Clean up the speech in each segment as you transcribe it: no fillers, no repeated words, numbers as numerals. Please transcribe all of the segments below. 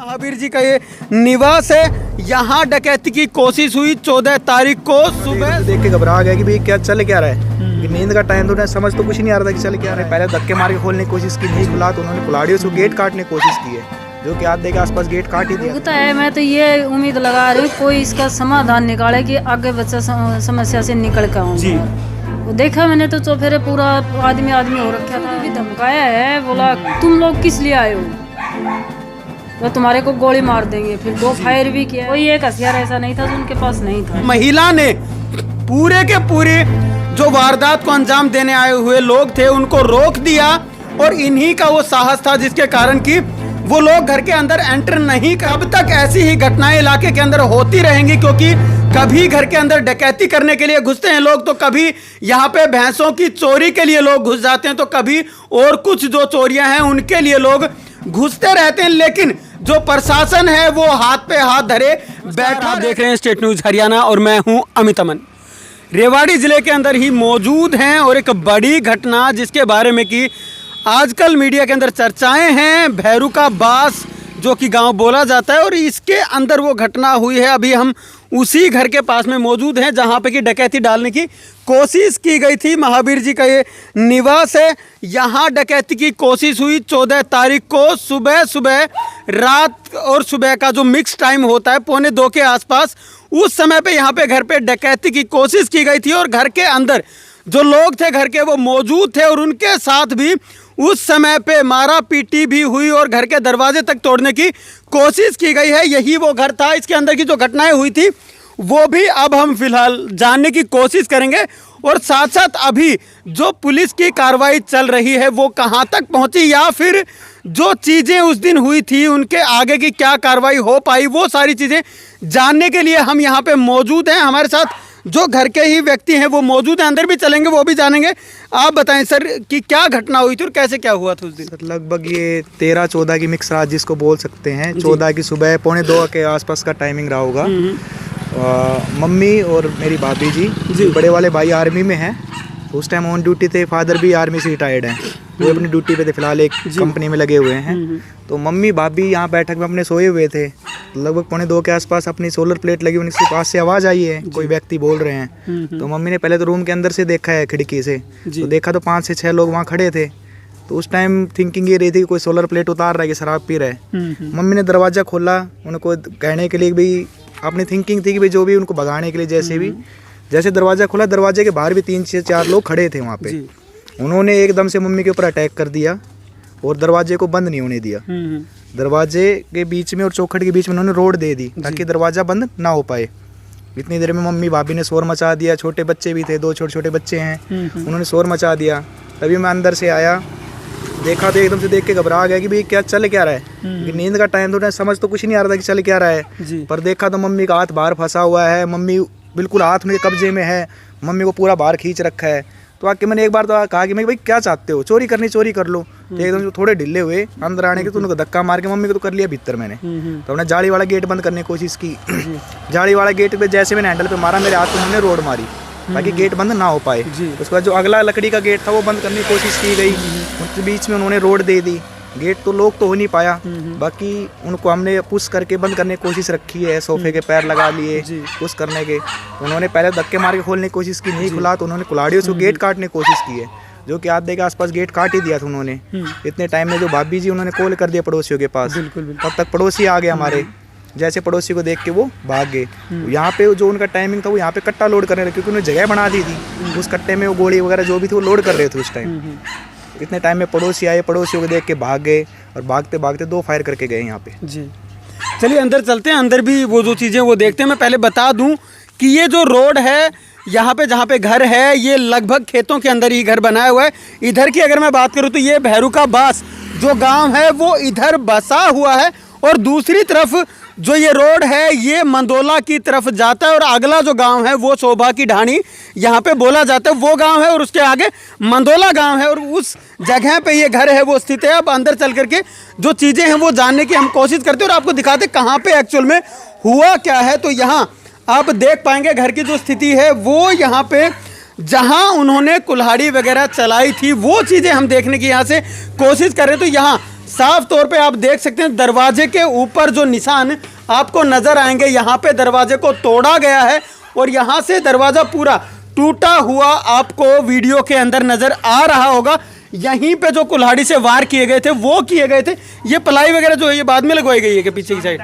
महावीर जी का ये निवास है। यहाँ डकैती की कोशिश हुई 14 तारीख को सुबह। देख के घबरा गया कि भाई क्या चल क्या रहा है। कि नींद का टाइम तो समझ तो कुछ नहीं आ रहा था कि चल क्या रहा है। पहले धक्के मार के खोलने की कोशिश की, नहीं खुला तो उन्होंने कुल्हाड़ियों से गेट काटने की कोशिश की है, जो कि आधे के आसपास गेट काट ही दिया है। मैं तो ये उम्मीद लगा रही हूँ कोई इसका समाधान निकाले कि आगे बच्चा समस्या से निकल कर आऊँ। देखा मैंने तो चौफेरे पूरा आदमी हो रखा था। भी धमकाया है, बोला तुम लोग किस लिए आए हो, तो तुम्हारे को गोली मार देंगे। फिर 2 फायर भी किया। कोई एक हथियार ऐसा नहीं था जो उनके पास नहीं था। महिला ने पूरे के पूरे जो वारदात को अंजाम देने आए हुए लोग थे उनको रोक दिया, और इन्हीं का वो साहस था जिसके कारण कि वो लोग घर के अंदर एंटर नहीं कर। अब तक ऐसी ही घटनाएं इलाके के अंदर होती रहेंगी, क्योंकि कभी घर के अंदर डकैती करने के लिए घुसते हैं लोग, तो कभी यहाँ पे भैंसों की चोरी के लिए लोग घुस जाते हैं, तो कभी और कुछ जो चोरियां हैं उनके लिए लोग घुसते रहते हैं। लेकिन जो प्रशासन है वो हाथ पे हाथ धरे बैठा। आप देख रहे हैं स्टेट न्यूज हरियाणा और मैं हूं अमित अमन। रेवाड़ी जिले के अंदर ही मौजूद हैं और एक बड़ी घटना जिसके बारे में कि आजकल मीडिया के अंदर चर्चाएं हैं। भैरू का बास जो कि गांव बोला जाता है, और इसके अंदर वो घटना हुई है। अभी हम उसी घर के पास में मौजूद हैं जहां पे कि डकैती डालने की कोशिश की गई थी। महावीर जी का ये निवास है। यहाँ डकैती की कोशिश हुई 14 तारीख को सुबह रात और सुबह का जो मिक्स टाइम होता है 1:45 के आसपास, उस समय पे यहाँ पे घर पे डकैती की कोशिश की गई थी। और घर के अंदर जो लोग थे घर के वो मौजूद थे, और उनके साथ भी उस समय पे मारा पीटी भी हुई और घर के दरवाजे तक तोड़ने की कोशिश की गई है। यही वो घर था। इसके अंदर की जो घटनाएं हुई थी वो भी अब हम फिलहाल जानने की कोशिश करेंगे, और साथ साथ अभी जो पुलिस की कार्रवाई चल रही है वो कहां तक पहुंची, या फिर जो चीज़ें उस दिन हुई थी उनके आगे की क्या कार्रवाई हो पाई, वो सारी चीज़ें जानने के लिए हम यहाँ पे मौजूद हैं। हमारे साथ जो घर के ही व्यक्ति हैं वो मौजूद हैं, अंदर भी चलेंगे, वो भी जानेंगे। आप बताएं सर कि क्या घटना हुई थी और कैसे क्या हुआ था उस दिन। सर लगभग ये 13-14 की मिक्स रात जिसको बोल सकते हैं। 14 की सुबह 1:45 के आसपास का टाइमिंग रहा होगा। मम्मी और मेरी भाभी जी बड़े वाले भाई आर्मी में हैं, उस टाइम ऑन ड्यूटी थे। फादर भी आर्मी से रिटायर्ड हैं, वो अपनी ड्यूटी पे थे, फिलहाल एक कंपनी में लगे हुए हैं। तो मम्मी भाभी यहाँ बैठक में अपने सोए हुए थे। लगभग 1:45 के आसपास अपनी सोलर प्लेट लगी, उनके पास से आवाज़ आई है, कोई व्यक्ति बोल रहे हैं। तो मम्मी ने पहले तो रूम के अंदर से देखा है खिड़की से, तो देखा तो 5 से 6 लोग वहाँ खड़े थे। तो उस टाइम थिंकिंग ये रही थी कि कोई सोलर प्लेट उतार रहा है कि शराब पी रहा है। मम्मी ने दरवाज़ा खोला उनको कहने के लिए, भाई अपनी थिंकिंग थी कि भाई जो भी उनको भगाने के लिए जैसे दरवाज़ा खुला, दरवाजे के बाहर भी 3 से 4 लोग खड़े थे वहाँ पे। उन्होंने एकदम से मम्मी के ऊपर अटैक कर दिया और दरवाजे को बंद नहीं होने दिया। दरवाजे के बीच में और चौखट के बीच में उन्होंने रोड दे दी ताकि दरवाज़ा बंद ना हो पाए। इतनी देर में मम्मी भाभी ने शोर मचा दिया, छोटे बच्चे भी थे, 2 छोटे बच्चे हैं, उन्होंने शोर मचा दिया। तभी मैं अंदर से आया, देखा तो एकदम से देख के घबरा गया कि भाई क्या चल क्या रहा है। नींद का टाइम तो समझ तो कुछ नहीं आ रहा था कि चल क्या रहा है। पर देखा तो मम्मी का हाथ बाहर फंसा हुआ है, मम्मी बिल्कुल हाथ उनके कब्जे में है, मम्मी को पूरा बाहर खींच रखा है। तो आके मैंने एक बार तो कहा कि मैं भाई क्या चाहते हो, चोरी करनी चोरी कर लो। तो एकदम थोड़े ढिले हुए अंदर आने के, तो उनको धक्का मार के मम्मी को तो कर लिया भीतर मैंने। तो हमने जाली वाला गेट बंद करने की कोशिश की। जाली वाला गेट पे जैसे मैंने हैंडल पे मारा, मेरे हाथ में हमने रोड मारी ताकि गेट बंद ना हो पाए। उसके बाद जो अगला लकड़ी का गेट था वो बंद करने की कोशिश की गई, उसके बीच में उन्होंने रोड दे दी। गेट तो लोग तो हो नहीं पाया, बाकी उनको हमने पुश करके बंद करने की कोशिश रखी है। सोफे के पैर लगा लिए पुश करने के। उन्होंने पहले धक्के मार के खोलने की कोशिश की, नहीं खुला तो उन्होंने कुल्हाड़ियों से गेट काटने की कोशिश की है, जो कि आधे के आसपास गेट काट ही दिया था उन्होंने। इतने टाइम में जो भाभी जी उन्होंने कॉल कर दिया पड़ोसियों के पास, तब तक पड़ोसी आ गए हमारे। जैसे पड़ोसी को देख के वो भाग गए। यहाँ पे जो उनका टाइमिंग था वो यहाँ पे कट्टा लोड करने लगे, क्योंकि उन्होंने जगह बना दी थी। उस कट्टे में वो गोली वगैरह जो भी थी वो लोड कर रहे थे उस टाइम। इतने टाइम में पड़ोसी आए, पड़ोसियों को देख के भाग गए, और भागते भागते 2 फायर करके गए यहाँ पे। जी चलिए अंदर चलते हैं, अंदर भी वो जो चीज़ें वो देखते हैं। मैं पहले बता दूं कि ये जो रोड है यहाँ पे जहाँ पे घर है, ये लगभग खेतों के अंदर ही घर बनाया हुआ है। इधर की अगर मैं बात करूँ तो ये भैरू का बास जो गांव है वो इधर बसा हुआ है, और दूसरी तरफ जो ये रोड है ये मंदोला की तरफ जाता है, और अगला जो गांव है वो शोभा की ढाणी यहाँ पे बोला जाता है, वो गांव है, और उसके आगे मंदोला गांव है, और उस जगह पे ये घर है वो स्थित है। अब अंदर चल करके जो चीज़ें हैं वो जानने की हम कोशिश करते हैं और आपको दिखाते कहाँ पे एक्चुअल में हुआ क्या है। तो यहाँ आप देख पाएंगे घर की जो स्थिति है वो यहाँ पे जहाँ उन्होंने कुल्हाड़ी वगैरह चलाई थी वो चीज़ें हम देखने की यहाँ से कोशिश कर रहे हैं। तो यहाँ साफ तौर पे आप देख सकते हैं दरवाजे के ऊपर जो निशान आपको नजर आएंगे, यहाँ पे दरवाजे को तोड़ा गया है और यहाँ से दरवाजा पूरा टूटा हुआ आपको वीडियो के अंदर नजर आ रहा होगा। यहीं पे जो कुल्हाड़ी से वार किए गए थे वो किए गए थे। ये पलाई वगैरह जो है ये बाद में लगवाई गई है कि पीछे की साइड?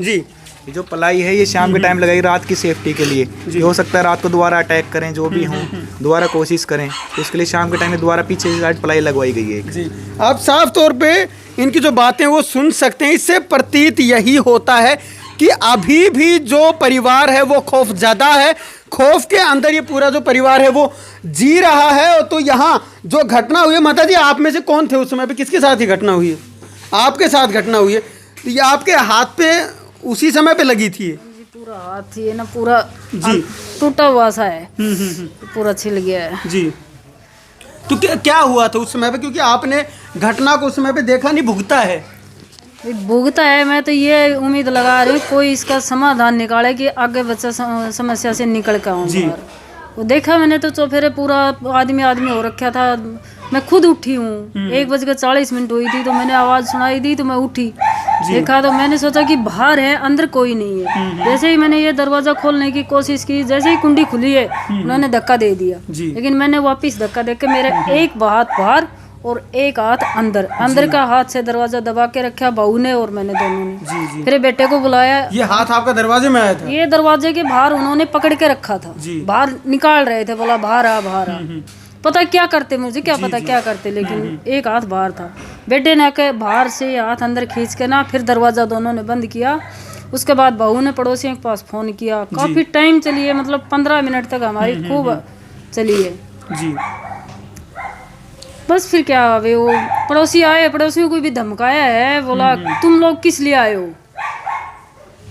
जी, ये जो पलाई है ये शाम के टाइम लगाई रात की सेफ्टी के लिए। ये हो सकता है रात को दोबारा अटैक करें, जो भी हो दोबारा कोशिश करें, तो इसके लिए शाम के टाइम में दोबारा पीछे की साइड पलाई लगवाई गई है। जी, आप साफ तौर पे इनकी जो बातें वो सुन सकते हैं। इससे प्रतीत यही होता है कि अभी भी जो परिवार है वो खौफ ज़्यादा है, खौफ के अंदर ये पूरा जो परिवार है वो जी रहा है। तो यहाँ जो घटना हुई है, माता जी आप में से कौन थे उस समय पे, किसके साथ ही घटना हुई है? आपके साथ घटना हुई है, तो ये आपके हाथ पे उसी समय पे लगी थी? जी, पूरा हाथ ये ना पूरा जी टूटा हुआ सा है, पूरा छिल गया है। जी, तो क्या हुआ था उस समय पे, क्योंकि आपने घटना को उस समय पे देखा नहीं, भुगता है? भुगता है। मैं तो ये उम्मीद लगा रही हूँ कोई इसका समाधान निकाले कि आगे बच्चा समस्या से निकल कर आऊँ। वो देखा मैंने तो चौफेरे पूरा आदमी हो रखा था। मैं खुद उठी हूँ, 1:40 हुई थी तो मैंने आवाज़ सुनाई दी तो मैं उठी, देखा तो मैंने सोचा कि बाहर है, अंदर कोई नहीं है। जैसे ही मैंने ये दरवाज़ा खोलने की कोशिश की, जैसे ही कुंडी खुली है उन्होंने धक्का दे दिया, लेकिन मैंने वापस धक्का दे के मेरा एक हाथ बाहर और एक हाथ अंदर का हाथ से दरवाजा दबा के रखा बहू ने और मैंने, दोनों ने। फिर बेटे को बुलाया। ये हाथ आपका दरवाजे में आया था? ये दरवाजे के बाहर उन्होंने पकड़ के रखा था, बाहर निकाल रहे थे, बोला बाहर आ बाहर आ। पता क्या करते, मुझे क्या पता क्या करते, लेकिन एक हाथ बाहर था। बेटे ने के बाहर से हाथ अंदर खींच के ना फिर दरवाजा दोनों ने बंद किया। उसके बाद बहू ने पड़ोसियों के पास फोन किया, काफी टाइम चली है, मतलब 15 मिनट तक हमारी खूब चली है जी। बस फिर क्या हुआ, वो पड़ोसी आए, पड़ोसियों को भी धमकाया है, बोला तुम लोग किस लिए आए हो,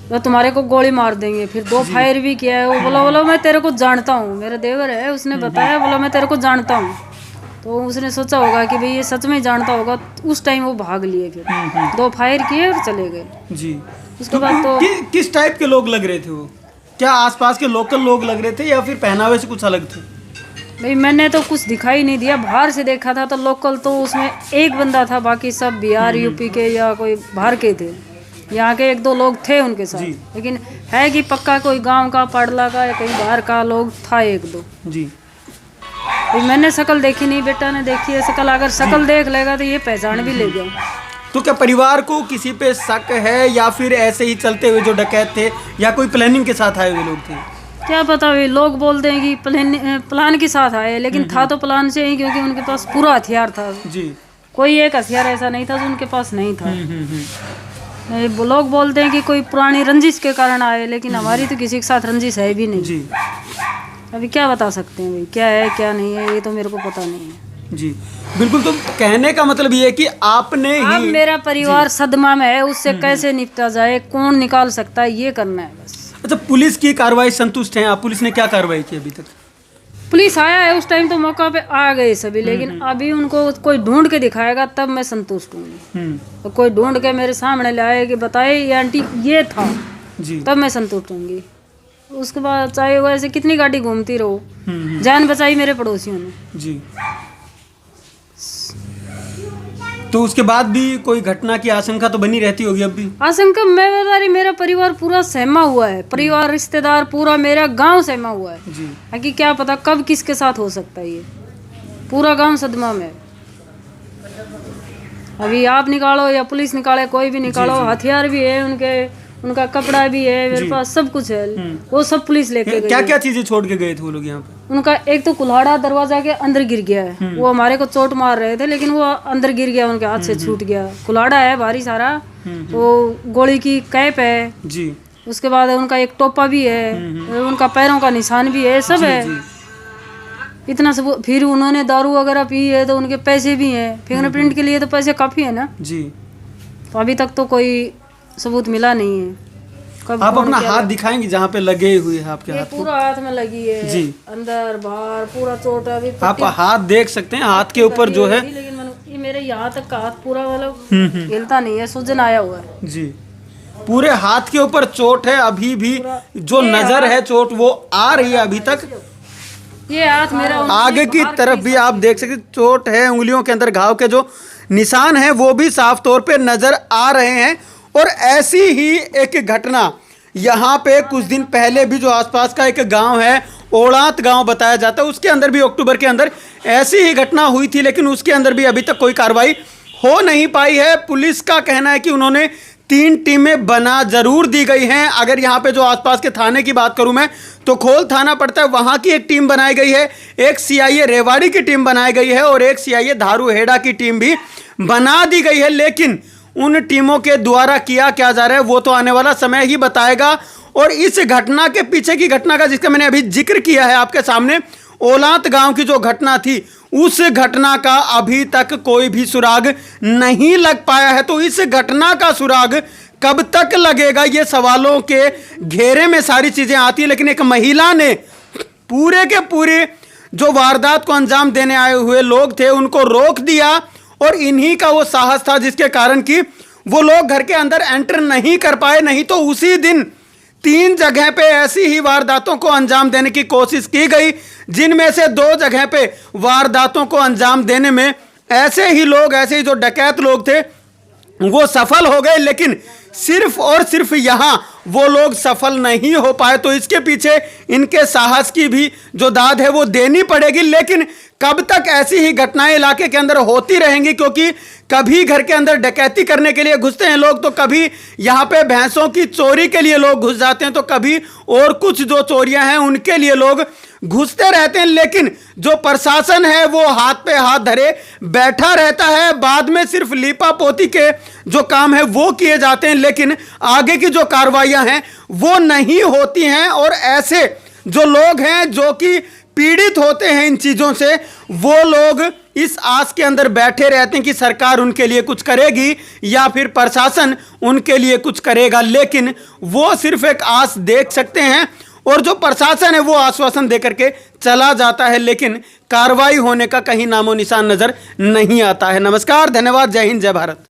वो तुम्हारे को गोली मार देंगे। फिर 2 फायर भी किया है। वो बोला मैं तेरे को जानता हूँ, मेरा देवर है, उसने बताया, बोला मैं तेरे को जानता हूँ। तो उसने सोचा होगा कि भाई ये सच में जानता होगा, उस टाइम वो भाग लिए। फिर 2 फायर किए और चले गए जी। उसके बाद तो किस टाइप के लोग लग रहे थे वो? क्या आसपास के लोकल लोग लग रहे थे या फिर पहनावे से कुछ अलग थे? भाई मैंने तो कुछ दिखाई नहीं दिया, बाहर से देखा था। तो लोकल तो उसमें एक बंदा था, बाकी सब बिहार यूपी के या कोई बाहर के थे। यहाँ के 1-2 लोग थे उनके साथ, लेकिन है कि पक्का कोई गांव का, पाड़ला का या कहीं बाहर का लोग था 1-2 जी। भाई मैंने शक्ल देखी नहीं, बेटा ने देखी है शक्ल। अगर शक्ल देख लेगा तो ये पहचान भी ले गया। तो क्या परिवार को किसी पे शक है या फिर ऐसे ही चलते हुए जो डकैत थे या कोई प्लानिंग के साथ आए हुए लोग थे? क्या पता, भाई लोग बोलते हैं कि प्लान के साथ आए, लेकिन था तो प्लान से ही, क्योंकि उनके पास पूरा हथियार था जी। कोई एक हथियार ऐसा नहीं था जो उनके पास नहीं था। लोग बोलते हैं कि कोई पुरानी रंजिश के कारण आए, लेकिन हमारी तो किसी के साथ रंजिश है भी नहीं जी। अभी क्या बता सकते हैं भाई, क्या है क्या नहीं है, ये तो मेरे को पता नहीं है जी। बिल्कुल, तो कहने का मतलब ये है कि आपने अब मेरा परिवार सदमा में है, उससे कैसे निपटा जाए, कौन निकाल सकता है, ये करना है बस। अच्छा, पुलिस की कार्रवाई संतुष्ट हैं आप? पुलिस ने क्या कार्रवाई की अभी तक? पुलिस आया है, उस टाइम तो मौका पे आ गए सभी, लेकिन अभी उनको कोई ढूंढ के दिखाएगा तब मैं संतुष्ट हूँ। तो कोई ढूंढ के मेरे सामने लाए कि बताए ये आंटी ये था जी, तब मैं संतुष्ट होंगी। उसके बाद चाहे वो ऐसे कितनी गाड़ी घूमती रहो, जान बचाई मेरे पड़ोसियों ने जी। तो उसके बाद भी कोई घटना की आशंका तो बनी रहती होगी अब भी? आशंका मैं बता रही, मेरा परिवार पूरा सहमा हुआ है, परिवार रिश्तेदार पूरा मेरा गांव सहमा हुआ है जी। कि क्या पता कब किसके साथ हो सकता है, ये पूरा गांव सदमा में। अभी आप निकालो या पुलिस निकाले, कोई भी निकालो, हथियार भी है उनके, उनका कपड़ा भी है मेरे पास, सब कुछ है। वो सब पुलिस लेके गई। क्या क्या चीजें छोड़ के गए थे वो लोग यहाँ पे? उनका एक तो कुल्हाड़ा दरवाजा के अंदर गिर गया है, वो हमारे को चोट मार रहे थे, लेकिन वो अंदर गिर गया, उनके हाथ से छूट गया। कुल्हाड़ा है भारी सारा, वो गोली की कैप है जी। उसके बाद उनका एक टोपा भी है, उनका पैरों का निशान भी है, सब है इतना सब। फिर उन्होंने दारू वगैरह पी है, तो उनके पैसे भी हैं, फिंगरप्रिंट के लिए तो पैसे काफी है ना जी। तो अभी तक तो कोई सबूत मिला नहीं है। आप अपना हाथ दिखाएंगे जहाँ पे लगे हुए हैं आपके हाथ? पूरा हाथ में लगी है जी, अंदर बाहर पूरा चोट है। आप हाथ देख सकते हैं, हाथ के ऊपर जो है, लेकिन ये मेरे यहाँ तक का हाथ पूरा मतलब हिलता नहीं है, सूजन आया हुआ है जी। पूरे हाथ के ऊपर चोट है, अभी भी जो नजर है चोट वो आ रही है अभी तक। ये हाथ मेरा आगे की तरफ भी आप देख सकते चोट है, उंगलियों के अंदर घाव के जो निशान हैं वो भी साफ तौर पे नज़र आ रहे हैं। और ऐसी ही एक घटना यहाँ पे कुछ दिन पहले भी जो आसपास का एक गांव है, ओड़ात गांव बताया जाता है, उसके अंदर भी अक्टूबर के अंदर ऐसी ही घटना हुई थी, लेकिन उसके अंदर भी अभी तक कोई कार्रवाई हो नहीं पाई है। पुलिस का कहना है कि उन्होंने 3 टीमें बना जरूर दी गई हैं। अगर यहाँ पे जो आसपास के थाने की बात करूँ मैं, तो खोल थाना पड़ता है, वहाँ की एक टीम बनाई गई है, एक सीआईए रेवाड़ी की टीम बनाई गई है और एक सीआईए धारूहेड़ा की टीम भी बना दी गई है। लेकिन उन टीमों के द्वारा किया क्या जा रहा है वो तो आने वाला समय ही बताएगा। और इस घटना के पीछे की घटना का जिसका मैंने अभी जिक्र किया है आपके सामने, ओलात गांव की जो घटना थी, उस घटना का अभी तक कोई भी सुराग नहीं लग पाया है। तो इस घटना का सुराग कब तक लगेगा, ये सवालों के घेरे में सारी चीजें आती है। लेकिन एक महिला ने पूरे के पूरे जो वारदात को अंजाम देने आए हुए लोग थे उनको रोक दिया, और इन्हीं का वो साहस था जिसके कारण कि वो लोग घर के अंदर एंटर नहीं कर पाए। नहीं तो उसी दिन 3 जगह पे ऐसी ही वारदातों को अंजाम देने की कोशिश की गई, जिनमें से 2 जगह पे वारदातों को अंजाम देने में ऐसे ही लोग, ऐसे ही जो डकैत लोग थे वो सफल हो गए। लेकिन सिर्फ और सिर्फ यहाँ वो लोग सफल नहीं हो पाए। तो इसके पीछे इनके साहस की भी जो दाद है वो देनी पड़ेगी। लेकिन कब तक ऐसी ही घटनाएं इलाके के अंदर होती रहेंगी, क्योंकि कभी घर के अंदर डकैती करने के लिए घुसते हैं लोग, तो कभी यहाँ पे भैंसों की चोरी के लिए लोग घुस जाते हैं, तो कभी और कुछ जो चोरियां हैं उनके लिए लोग घुसते रहते हैं। लेकिन जो प्रशासन है वो हाथ पे हाथ धरे बैठा रहता है। बाद में सिर्फ लीपा पोती के जो काम है वो किए जाते हैं, लेकिन आगे की जो कार्रवाइयां हैं वो नहीं होती हैं। और ऐसे जो लोग हैं जो कि पीड़ित होते हैं इन चीज़ों से, वो लोग इस आस के अंदर बैठे रहते हैं कि सरकार उनके लिए कुछ करेगी या फिर प्रशासन उनके लिए कुछ करेगा। लेकिन वो सिर्फ एक आस देख सकते हैं, और जो प्रशासन है वो आश्वासन देकर के चला जाता है, लेकिन कार्रवाई होने का कहीं नामो निशान नजर नहीं आता है। नमस्कार, धन्यवाद, जय हिंद, जय भारत।